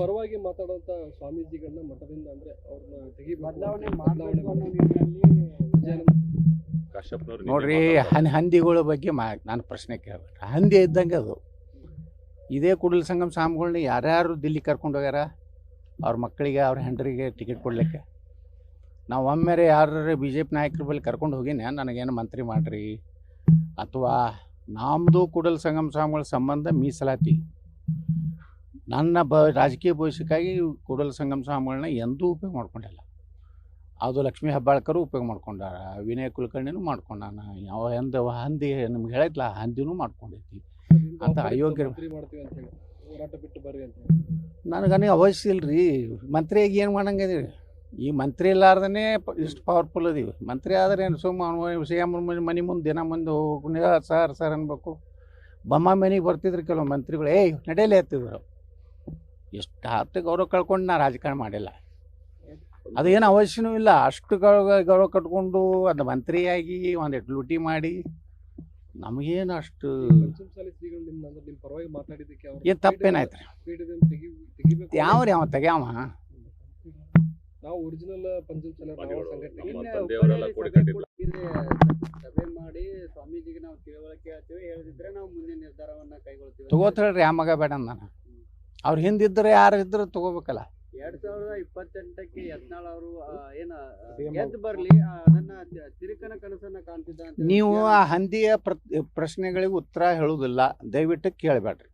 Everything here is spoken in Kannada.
ಪರವಾಗಿ ಮಾತಾಡುವಂತ ಸ್ವಾಮೀಜಿಗಳನ್ನ ಮಠದಿಂದ ಅಂದ್ರೆ ಅವ್ರನ್ನ ಬದಲಾವಣೆ ಮಾಡಬೇಕು ಅನ್ನೋ ನಿಟ್ಟಿನಲ್ಲಿ ನೋಡ್ರಿ ಹಂದಿಗಳ ಬಗ್ಗೆ ನಾನು ಪ್ರಶ್ನೆ ಕೇಳ್ಬೇಕ. ಹಂದಿ ಇದ್ದಂಗೆ ಅದು. ಇದೇ ಕೂಡಲ ಸಂಗಮ ಸ್ವಾಮಿಗಳ್ನ ಯಾರ್ಯಾರು ದಿಲ್ಲಿ ಕರ್ಕೊಂಡು ಹೋಗ್ಯಾರ ಅವ್ರ ಮಕ್ಕಳಿಗೆ ಅವ್ರ ಹೆಂಡ್ರಿಗೆ ಟಿಕೆಟ್ ಕೊಡ್ಲಿಕ್ಕೆ. ನಾವು ಒಮ್ಮೆರೆ ಯಾರು ಬಿ ಜೆ ಪಿ ನಾಯಕರ ಬಳಿ ಕರ್ಕೊಂಡು ಹೋಗಿನಿ ನನಗೇನು ಮಂತ್ರಿ ಮಾಡಿರಿ ಅಥವಾ ನಮ್ಮದು ಕೂಡಲ ಸಂಗಮ ಸ್ವಾಮಿಗಳ ಸಂಬಂಧ ಮೀಸಲಾತಿ. ನನ್ನ ರಾಜಕೀಯ ಭವಿಷ್ಯಕ್ಕಾಗಿ ಕೂಡಲ ಸಂಗಮ ಸ್ವಾಮಿಗಳನ್ನ ಎಂದೂ ಉಪಯೋಗ ಮಾಡ್ಕೊಂಡಿಲ್ಲ. ಅದು ಲಕ್ಷ್ಮೀ ಹೆಬ್ಬಾಳ್ಕರು ಉಪಯೋಗ ಮಾಡ್ಕೊಂಡಾರ, ವಿನಯ್ ಕುಲಕರ್ಣಿನೂ ಮಾಡ್ಕೊಂಡಾನ, ಯಾವ ಹಂದಿ ನಿಮ್ಗೆ ಹೇಳಿದ್ಲ ಹಂದಿನೂ ಮಾಡ್ಕೊಂಡೈತಿ ಅಂತ ಅಯೋಗ್ಯ. ನನಗೆ ಅವಶ್ಯ ಇಲ್ರಿ. ಮಂತ್ರಿಯಾಗಿ ಏನು ಮಾಡಂಗಿದೀವಿ? ಈ ಮಂತ್ರಿ ಇಲ್ಲಾರ್ದೇ ಇಷ್ಟು ಪವರ್ಫುಲ್ ಅದೀವಿ. ಮಂತ್ರಿ ಆದರೆ ಏನು ಸುಮ್ಮ ಸಿ ಎಮ್ ಮನೆ ಮುಂದೆ ದಿನ ಮುಂದೆ ಹೋಗಿ ಸರ್ ಅನ್ಬೇಕು. ಬೊಮ್ಮ ಮನೆಗೆ ಬರ್ತಿದ್ರು ಕೆಲವು ಮಂತ್ರಿಗಳು, ನಡೆಯಲೇ ಎತ್ತಿದ್ರು. ಎಷ್ಟು ಹತ್ತು ಗೌರವ ಕಳ್ಕೊಂಡು ನಾ ರಾಜಕಾರಣ ಮಾಡಿಲ್ಲ. ಅದೇನು ಅವಶ್ಯನೂ ಇಲ್ಲ. ಅಷ್ಟು ಗೌರವ ಕಟ್ಕೊಂಡು ಅದು ಮಂತ್ರಿಯಾಗಿ ಒಂದಿಟ್ಟು ಲೂಟಿ ಮಾಡಿ ನಮಗೇನು ಅಷ್ಟು ಏನು ತಪ್ಪೇನಾಯ್ತು ರೀ? ಯಾವ್ರಿ ಅವ ತೆಗ್ಯಾವ? ನಾವು ಒರಿಜಿನಲ್ ಸಭೆ ಮಾಡಿ ಸ್ವಾಮೀಜಿಗೆ ನಾವು ತಿಳುವಳಿಕೆ ಹೇಳ್ತೀವಿ, ಹೇಳಿದ್ರೆ ನಾವು ಮುಂದಿನ ನಿರ್ಧಾರವನ್ನ ಕೈಗೊಳ್ತೀವಿ. ತಗೋತೇಳ್ರಿ, ಆ ಮಗ ಬೇಡ ನಾನು. ಅವ್ರು ಹಿಂದಿದ್ರೆ ಯಾರು ಇದ್ರು ತಗೋಬೇಕಲ್ಲ. 2028ಕ್ಕೆ ಯತ್ನಾಳ್ ಅವರು ಗೆದ್ದು ಬರ್ಲಿ ಅದನ್ನ ತಿರುಕನ ಕನಸನ್ನ ಕಾಣ್ತಿದ್ದ. ನೀವು ಆ ಹಂದಿಯ ಪ್ರಶ್ನೆಗಳಿಗೆ ಉತ್ತರ ಹೇಳುವುದಿಲ್ಲ, ದಯವಿಟ್ಟು ಕೇಳಬೇಡ್ರಿ.